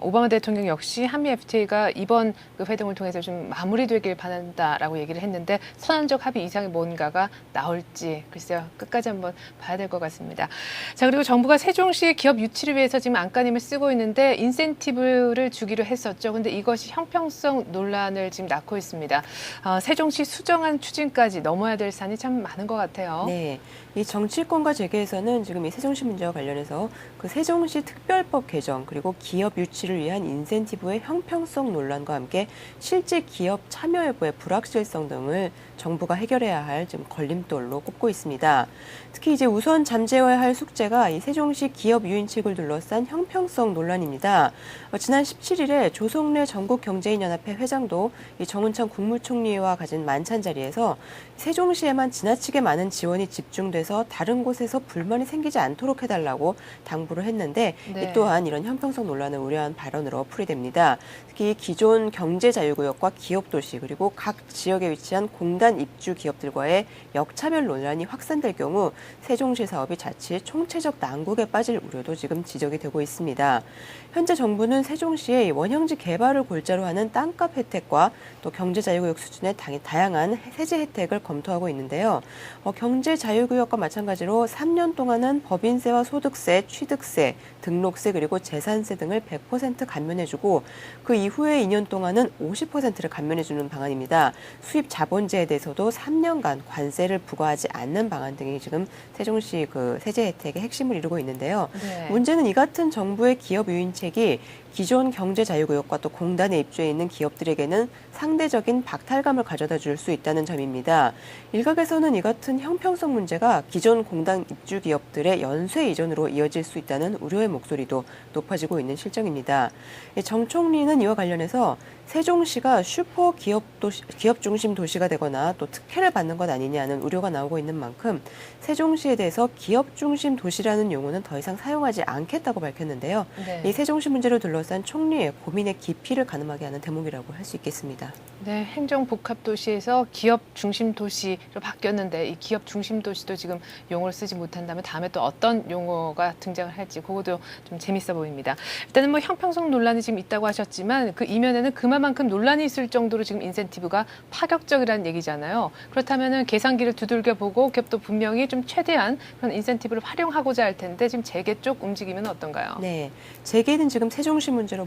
오바마 대통령 역시 한미 FTA가 이번 그 회동을 통해서 좀 마무리되길 바란다라고 얘기를 했는데 선언적 합의 이상의 뭔가가 나올지 글쎄요, 끝까지 한번 봐야 될 것 같습니다. 자, 그리고 정부가 세종시 기업 유치를 위해서 지금 안간힘을 쓰고 있는데 인센티브를 주기로 했었죠. 근데 이것이 형평성 논란을 지금 낳고 있습니다. 세종시 수정안 추진까지 넘어야 될 산이 참 많은 것 같아요. 네, 이 정치권과 재계에서는 지금 이 세종시 문제와 관련해서 그 세종시 특별법 개정 그리고 기업 유치를 위한 인센티브의 형평성 논란과 함께 실제 기업 참여 여부의 불확실성 등을 정부가 해결해야 할 지금 걸림돌로 꼽고 있습니다. 특히 이제 우선 잠재워야 할 숙제가 이 세종시 기업 유인책을 둘러싼 형평성 논란입니다. 지난 17일에 조성래 전국경제인연합회 회장도 이 정은창 국무총리와 가진 만찬 자리에서 세종시에만 지나치게 많은 지원이 집중돼서 다른 곳에서 불만이 생기지 않도록 해달라고 당부를 했는데 네. 이 또한 이런 형평성 논란을 우려한 발언으로 풀이됩니다. 특히 기존 경제자유구역과 기업도시 그리고 각 지역에 위치한 공단 입주 기업들과의 역차별 논란이 확산될 경우 세종시 사업이 자칫 총체적 난국에 빠질 우려도 지금 지적이 되고 있습니다. 현재 정부는 세종시의 원형지 개발을 골자로 하는 땅값 혜택과 또 경제자유구역 수준의 다양한 세제 혜택을 검토하고 있는데요. 경제자유구역과 마찬가지로 3년 동안은 법인세와 소득세, 취득세, 등록세 그리고 재산세 등을 100% 감면해주고 그 이후에 2년 동안은 50%를 감면해주는 방안입니다. 수입 자본제에 대해서도 3년간 관세를 부과하지 않는 방안 등이 지금 세종시 그 세제 혜택의 핵심을 이루고 있는데요. 네. 문제는 이 같은 정부의 기업 유인책이 기존 경제자유구역과 또 공단에 입주해 있는 기업들에게는 상대적인 박탈감을 가져다 줄 수 있다는 점입니다. 일각에서는 이 같은 형평성 문제가 기존 공단 입주 기업들의 연쇄 이전으로 이어질 수 있다는 우려의 목소리도 높아지고 있는 실정입니다. 정 총리는 이와 관련해서 세종시가 슈퍼 기업 중심 도시가 되거나 또 특혜를 받는 것 아니냐는 우려가 나오고 있는 만큼 세종시에 대해서 기업 중심 도시라는 용어는 더 이상 사용하지 않겠다고 밝혔는데요. 네. 이 세종시 문제를 둘러싼 총리의 고민의 깊이를 가늠하게 하는 대목이라고 할 수 있겠습니다. 네, 행정 복합 도시에서 기업 중심 도시로 바뀌었는데 이 기업 중심 도시도 지금 용어를 쓰지 못한다면 다음에 또 어떤 용어가 등장을 할지 그것도 좀 재밌어 보입니다. 일단은 뭐 형평성 논란이 지금 있다고 하셨지만 그 이면에는 그만큼 논란이 있을 정도로 지금 인센티브가 파격적이라는 얘기잖아요. 그렇다면은 계산기를 두들겨 보고 기업도 분명히 좀 최대한 그런 인센티브를 활용하고자 할 텐데 지금 재계 쪽 움직임은 어떤가요? 네, 재계는 지금 세종시 문제로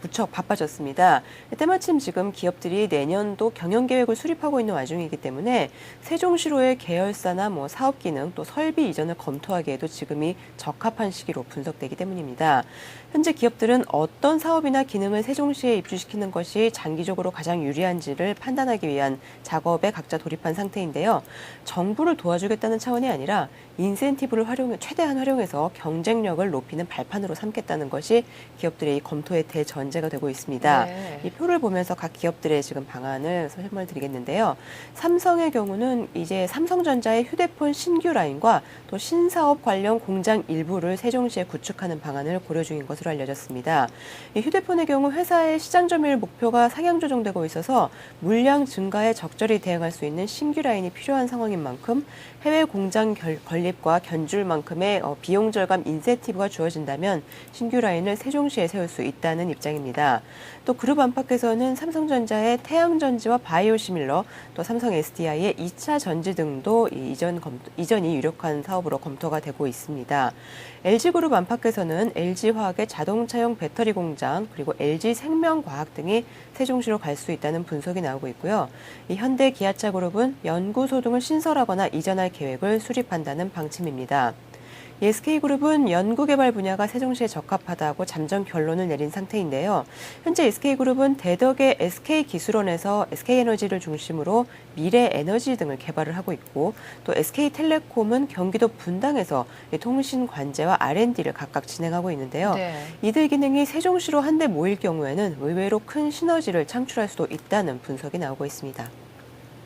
무척 바빠졌습니다. 때마침 지금 기업들이 내년도 경영계획을 수립하고 있는 와중이기 때문에 세종시로의 계열사나 사업 기능 또 설비 이전을 검토하기에도 지금이 적합한 시기로 분석되기 때문입니다. 현재 기업들은 어떤 사업이나 기능을 세종시에 입주시키는 것이 장기적으로 가장 유리한지를 판단하기 위한 작업에 각자 돌입한 상태인데요. 정부를 도와주겠다는 차원이 아니라 인센티브를 최대한 활용해서 경쟁력을 높이는 발판으로 삼겠다는 것이 기업들의 이 검토의 대전제가 되고 있습니다. 네. 이 표를 보면서 각 기업들의 지금 방안을 설명을 드리겠는데요. 삼성의 경우는 이제 삼성전자의 휴대폰 신규 라인과 또 신사업 관련 공장 일부를 세종시에 구축하는 방안을 고려 중인 것으로 알려졌습니다. 이 휴대폰의 경우 회사의 시장 점유율 목표가 상향 조정되고 있어서 물량 증가에 적절히 대응할 수 있는 신규 라인이 필요한 상황인 만큼 해외 공장 건립과 견줄만큼의 비용 절감 인센티브가 주어진다면 신규 라인을 세종시에 세울 수 있다는 입장입니다. 또 그룹 안팎에서는 삼성전자의 태양전지와 바이오시밀러, 또 삼성 SDI의 2차 전지 등도 이전이 유력한 사업으로 검토가 되고 있습니다. LG그룹 안팎에서는 LG화학의 자동차용 배터리 공장, 그리고 LG생명과학 등이 세종시로 갈 수 있다는 분석이 나오고 있고요. 이 현대 기아차 그룹은 연구소 등을 신설하거나 이전할 계획을 수립한다는 방침입니다. SK그룹은 연구개발 분야가 세종시에 적합하다고 잠정 결론을 내린 상태인데요. 현재 SK그룹은 대덕의 SK기술원에서 SK에너지를 중심으로 미래에너지 등을 개발을 하고 있고 또 SK텔레콤은 경기도 분당에서 통신 관제와 R&D를 각각 진행하고 있는데요. 네. 이들 기능이 세종시로 한데 모일 경우에는 의외로 큰 시너지를 창출할 수도 있다는 분석이 나오고 있습니다.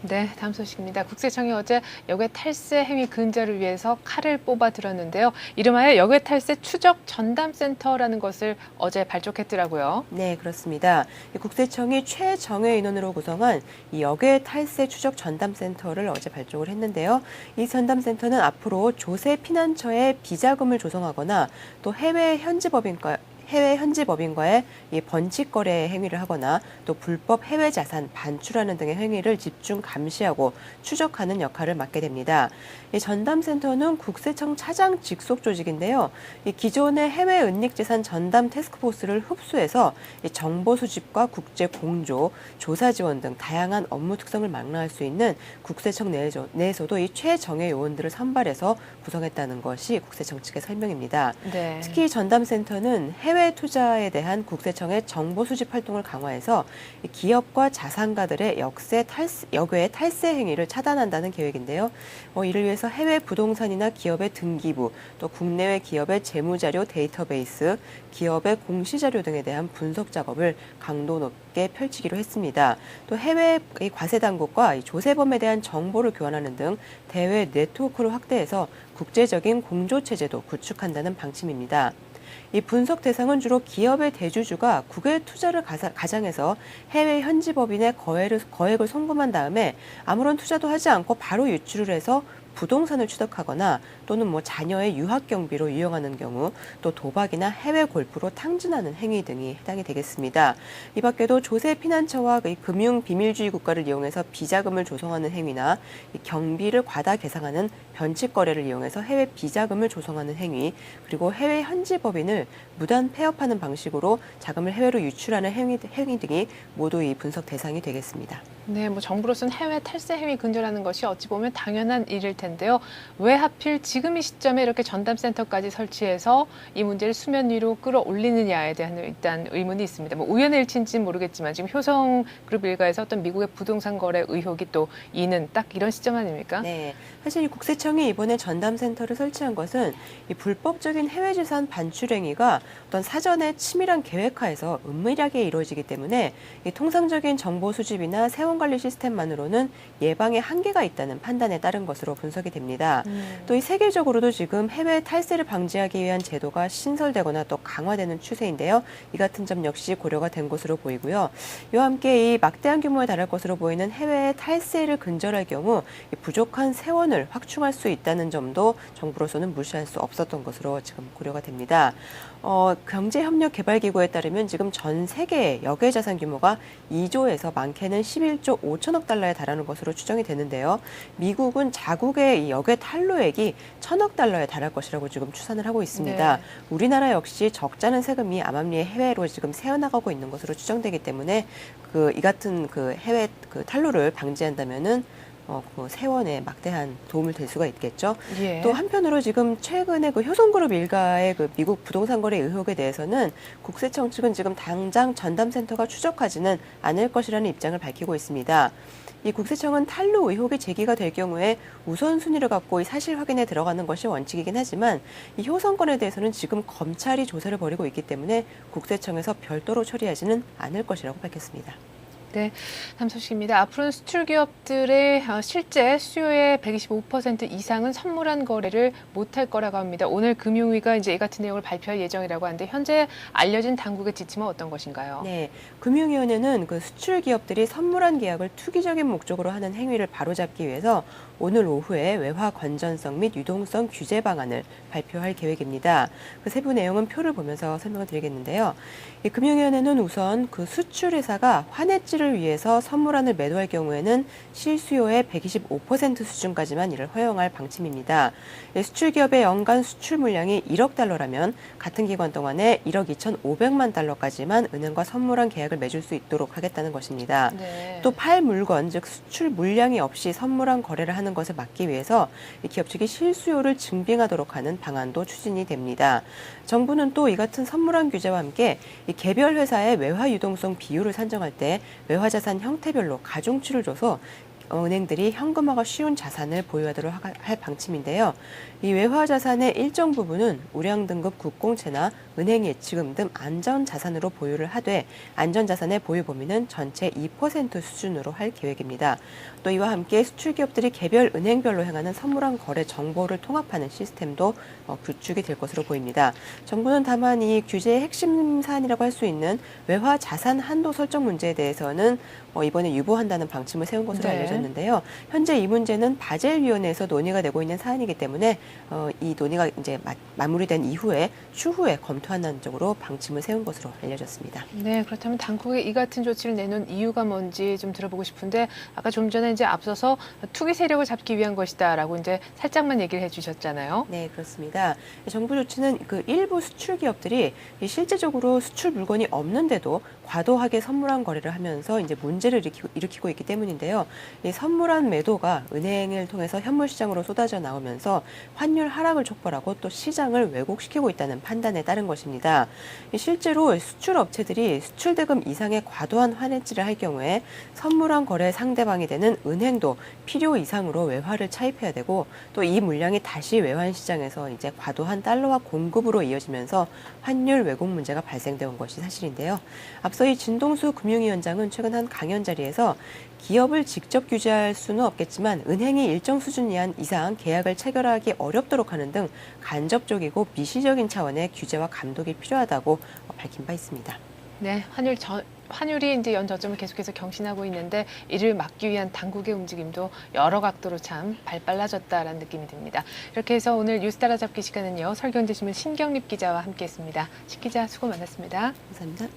네, 다음 소식입니다. 국세청이 어제 역외 탈세 행위 근절을 위해서 칼을 뽑아 들었는데요. 이름하여 역외 탈세 추적 전담센터라는 것을 어제 발족했더라고요. 네, 그렇습니다. 이 국세청이 최정예 인원으로 구성한 이 역외 탈세 추적 전담센터를 어제 발족을 했는데요. 이 전담센터는 앞으로 조세 피난처에 비자금을 조성하거나 또 해외 현지 법인과의 이 번식 거래 행위를 하거나 또 불법 해외 자산 반출하는 등의 행위를 집중 감시하고 추적하는 역할을 맡게 됩니다. 이 전담센터는 국세청 차장 직속 조직인데요. 이 기존의 해외 은닉재산 전담 태스크포스를 흡수해서 이 정보 수집과 국제 공조, 조사 지원 등 다양한 업무 특성을 망라할 수 있는 국세청 내에서도 이 최정예 요원들을 선발해서 구성했다는 것이 국세청 측의 설명입니다. 네. 특히 전담센터는 해외 투자에 대한 국세청의 정보 수집 활동을 강화해서 기업과 자산가들의 역외 탈세 행위를 차단한다는 계획인데요. 이를 위해서 해외 부동산이나 기업의 등기부, 또 국내외 기업의 재무자료 데이터베이스, 기업의 공시자료 등에 대한 분석 작업을 강도 높게 펼치기로 했습니다. 또 해외 과세당국과 조세범에 대한 정보를 교환하는 등 대외 네트워크를 확대해서 국제적인 공조체제도 구축한다는 방침입니다. 이 분석 대상은 주로 기업의 대주주가 국외 투자를 가장해서 해외 현지 법인의 거액을 송금한 다음에 아무런 투자도 하지 않고 바로 유출을 해서 부동산을 취득하거나 또는 자녀의 유학 경비로 이용하는 경우, 또 도박이나 해외 골프로 탕진하는 행위 등이 해당이 되겠습니다. 이 밖에도 조세 피난처와 금융 비밀주의 국가를 이용해서 비자금을 조성하는 행위나 경비를 과다 계상하는 변칙 거래를 이용해서 해외 비자금을 조성하는 행위, 그리고 해외 현지 법인을 무단 폐업하는 방식으로 자금을 해외로 유출하는 행위 등이 모두 이 분석 대상이 되겠습니다. 네, 정부로서는 해외 탈세 행위 근절하는 것이 어찌 보면 당연한 일일 텐데요. 왜 하필 지금 이 시점에 이렇게 전담센터까지 설치해서 이 문제를 수면 위로 끌어올리느냐에 대한 일단 의문이 있습니다. 우연의 일치인지는 모르겠지만 지금 효성그룹 일가에서 어떤 미국의 부동산 거래 의혹이 또 이는 딱 이런 시점 아닙니까? 네, 사실 이 국세청이 이번에 전담센터를 설치한 것은 이 불법적인 해외 재산 반출 행위가 어떤 사전에 치밀한 계획하에서 은밀하게 이루어지기 때문에 이 통상적인 정보 수집이나 세원 관리 시스템만으로는 예방에 한계가 있다는 판단에 따른 것으로 분석이 됩니다. 또 이 세계적으로도 지금 해외 탈세를 방지하기 위한 제도가 신설되거나 또 강화되는 추세인데요. 이 같은 점 역시 고려가 된 것으로 보이고요. 이와 함께 이 막대한 규모에 달할 것으로 보이는 해외 탈세를 근절할 경우 이 부족한 세원을 확충할 수 있다는 점도 정부로서는 무시할 수 없었던 것으로 지금 고려가 됩니다. 경제협력개발기구에 따르면 지금 전 세계의 역외 자산 규모가 2조에서 많게는 11조 5천억 달러에 달하는 것으로 추정이 되는데요. 미국은 자국의 이 역외 탈루액이 1,000억 달러에 달할 것이라고 지금 추산을 하고 있습니다. 네. 우리나라 역시 적잖은 세금이 암암리에 해외로 지금 새어나가고 있는 것으로 추정되기 때문에 이 같은 해외 탈루를 방지한다면은 세원에 막대한 도움을 될 수가 있겠죠. 예. 또 한편으로 지금 최근에 효성그룹 일가의 미국 부동산 거래 의혹에 대해서는 국세청 측은 지금 당장 전담센터가 추적하지는 않을 것이라는 입장을 밝히고 있습니다. 이 국세청은 탈루 의혹이 제기가 될 경우에 우선순위를 갖고 이 사실 확인에 들어가는 것이 원칙이긴 하지만 이 효성 건에 대해서는 지금 검찰이 조사를 벌이고 있기 때문에 국세청에서 별도로 처리하지는 않을 것이라고 밝혔습니다. 네, 다음 소식입니다. 앞으로는 수출 기업들의 실제 수요의 125% 이상은 선물한 거래를 못할 거라고 합니다. 오늘 금융위가 이제 이 같은 내용을 발표할 예정이라고 하는데 현재 알려진 당국의 지침은 어떤 것인가요? 네, 금융위원회는 수출 기업들이 선물한 계약을 투기적인 목적으로 하는 행위를 바로잡기 위해서 오늘 오후에 외화 건전성 및 유동성 규제 방안을 발표할 계획입니다. 그 세부 내용은 표를 보면서 설명을 드리겠는데요. 이 금융위원회는 우선 수출 회사가 환해지를 위해서 선물안을 매도할 경우에는 실수요의 125% 수준까지만 이를 허용할 방침입니다. 수출 기업의 연간 수출 물량이 1억 달러라면 같은 기간 동안에 1억 2,500만 달러까지만 은행과 선물안 계약을 맺을 수 있도록 하겠다는 것입니다. 네. 또 팔 물건, 즉 수출 물량이 없이 선물안 거래를 하는 것을 막기 위해서 기업 측이 실수요를 증빙하도록 하는 방안도 추진이 됩니다. 정부는 또 이 같은 선물안 규제와 함께 이 개별 회사의 외화 유동성 비율을 산정할 때 외화 자산 형태별로 가중치를 줘서 은행들이 현금화가 쉬운 자산을 보유하도록 할 방침인데요. 이 외화 자산의 일정 부분은 우량 등급 국공채나 은행 예치금 등 안전 자산으로 보유를 하되 안전 자산의 보유 범위는 전체 2% 수준으로 할 계획입니다. 또 이와 함께 수출 기업들이 개별 은행별로 행하는 선물한 거래 정보를 통합하는 시스템도 구축이 될 것으로 보입니다. 정부는 다만 이 규제의 핵심 사안이라고 할 수 있는 외화 자산 한도 설정 문제에 대해서는 이번에 유보한다는 방침을 세운 것으로 네. 알려졌는데요. 현재 이 문제는 바젤위원회에서 논의가 되고 있는 사안이기 때문에 이 논의가 이제 마무리된 이후에 추후에 검토한다는 쪽으로 방침을 세운 것으로 알려졌습니다. 네, 그렇다면 당국이 이 같은 조치를 내놓은 이유가 뭔지 좀 들어보고 싶은데 아까 좀 전에 이제 앞서서 투기 세력을 잡기 위한 것이다라고 이제 살짝만 얘기를 해주셨잖아요. 네, 그렇습니다. 정부 조치는 그 일부 수출 기업들이 실제적으로 수출 물건이 없는데도 과도하게 선물한 거래를 하면서 이제 문제를 일으키고 있기 때문인데요. 이 선물한 매도가 은행을 통해서 현물 시장으로 쏟아져 나오면서 환율 하락을 촉발하고 또 시장을 왜곡시키고 있다는 판단에 따른 것입니다. 실제로 수출 업체들이 수출 대금 이상의 과도한 환해지를 할 경우에 선물한 거래 상대방이 되는 은행도 필요 이상으로 외화를 차입해야 되고 또 이 물량이 다시 외환 시장에서 이제 과도한 달러화 공급으로 이어지면서 환율 왜곡 문제가 발생되어 온 것이 사실인데요. 앞서 이 진동수 금융위원장은 최근 한 강연 자리에서 기업을 직접 규제할 수는 없겠지만 은행이 일정 수준 이상 계약을 체결하기 어렵도록 하는 등 간접적이고 미시적인 차원의 규제와 감독이 필요하다고 밝힌 바 있습니다. 네, 환율이 이제 연저점을 계속해서 경신하고 있는데 이를 막기 위한 당국의 움직임도 여러 각도로 참 발빨라졌다라는 느낌이 듭니다. 이렇게 해서 오늘 뉴스 따라잡기 시간은요. 설경제신문 신경립 기자와 함께했습니다. 신 기자 수고 많았습니다. 감사합니다.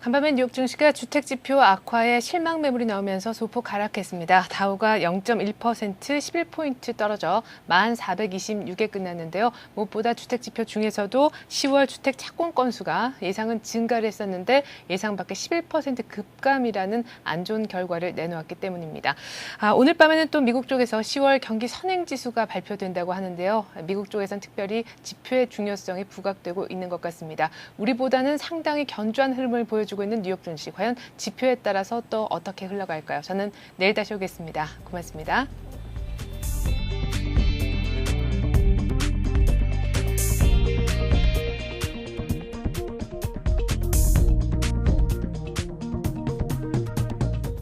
간밤에 뉴욕 증시가 주택지표 악화에 실망 매물이 나오면서 소폭 하락했습니다. 다우가 0.1% 11포인트 떨어져 1426에 끝났는데요. 무엇보다 주택지표 중에서도 10월 주택 착공 건수가 예상은 증가를 했었는데 예상 밖의 11% 급감이라는 안 좋은 결과를 내놓았기 때문입니다. 오늘 밤에는 또 미국 쪽에서 10월 경기 선행지수가 발표된다고 하는데요. 미국 쪽에선 특별히 지표의 중요성이 부각되고 있는 것 같습니다. 우리보다는 상당히 견조한 흐름을 보여주고 있는 뉴욕 증시, 과연 지표에 따라서 또 어떻게 흘러갈까요? 저는 내일 다시 오겠습니다. 고맙습니다.